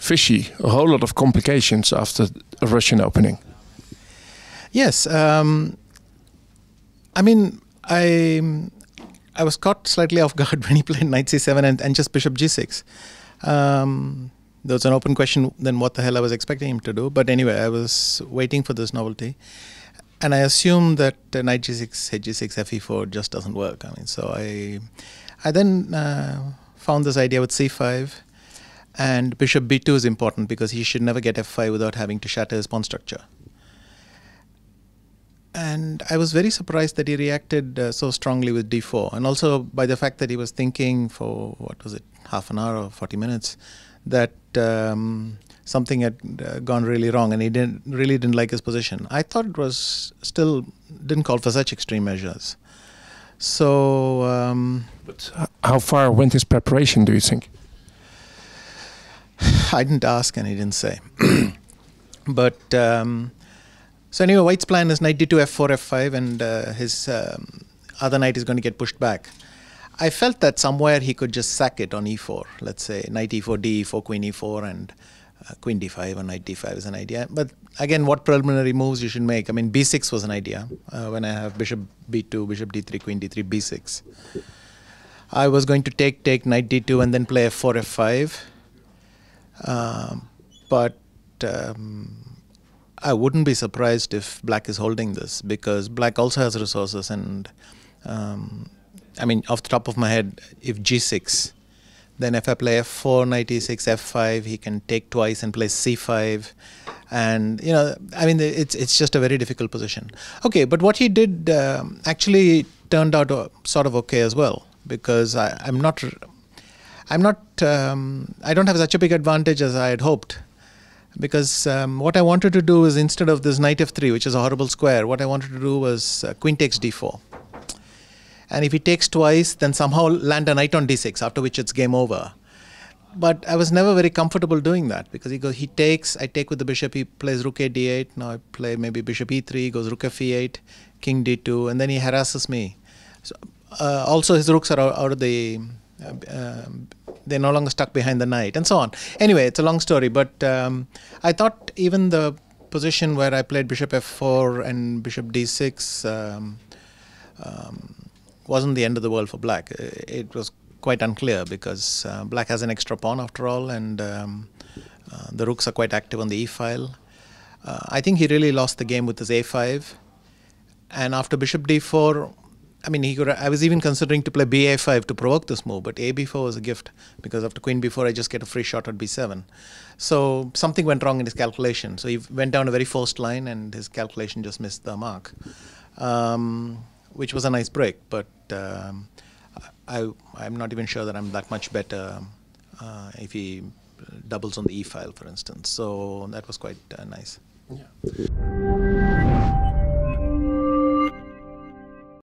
fishy, a whole lot of complications after a Russian opening. Yes, I mean, I was caught slightly off guard when he played knight c7 and just bishop g6. There was an open question then what the hell I was expecting him to do. But anyway, I was waiting for this novelty. And I assumed that knight g6, h6, fe4 just doesn't work. I mean, so I then found this idea with c5. And bishop b2 is important because he should never get f5 without having to shatter his pawn structure. And I was very surprised that he reacted so strongly with d4, and also by the fact that he was thinking for, what was it, half an hour or 40 minutes, that something had gone really wrong, and he really didn't like his position. I thought it was still didn't call for such extreme measures. So, but how far went his preparation, do you think? I didn't ask, and he didn't say. But so anyway, White's plan is knight d2, f4, f5, and his other knight is going to get pushed back. I felt that somewhere he could just sack it on e4. Let's say knight e4, d e4, queen e4, and queen d5 or knight d5 is an idea. But again, what preliminary moves you should make? I mean, b6 was an idea. When I have bishop b2, bishop d3, queen d3, b6. I was going to take knight d2 and then play f4, f5. But I wouldn't be surprised if black is holding this, because black also has resources, and I mean, off the top of my head, if g6, then if I play f4, knight e6, f5, he can take twice and play c5, and you know, I mean, it's just a very difficult position. Okay, but what he did actually turned out sort of okay as well, because I don't have such a big advantage as I had hoped. Because what I wanted to do is, instead of this knight f3, which is a horrible square, what I wanted to do was queen takes d4. And if he takes twice, then somehow land a knight on d6, after which it's game over. But I was never very comfortable doing that, because he takes, I take with the bishop, he plays rook a d8, now I play maybe bishop e3, goes rook f e8, king d2, and then he harasses me. So, also his rooks are out of the... they're no longer stuck behind the knight, and so on. Anyway, it's a long story, but I thought even the position where I played bishop f4 and bishop d6 wasn't the end of the world for black. It was quite unclear, because black has an extra pawn after all, and the rooks are quite active on the e-file. I think he really lost the game with his a5, and after bishop d4, I mean, I was even considering to play ba5 to provoke this move, but ab4 was a gift, because after queen b4 I just get a free shot at b7. So something went wrong in his calculation. So he went down a very forced line, and his calculation just missed the mark, which was a nice break. But I'm not even sure that I'm that much better if he doubles on the e-file, for instance. So that was quite nice. Yeah.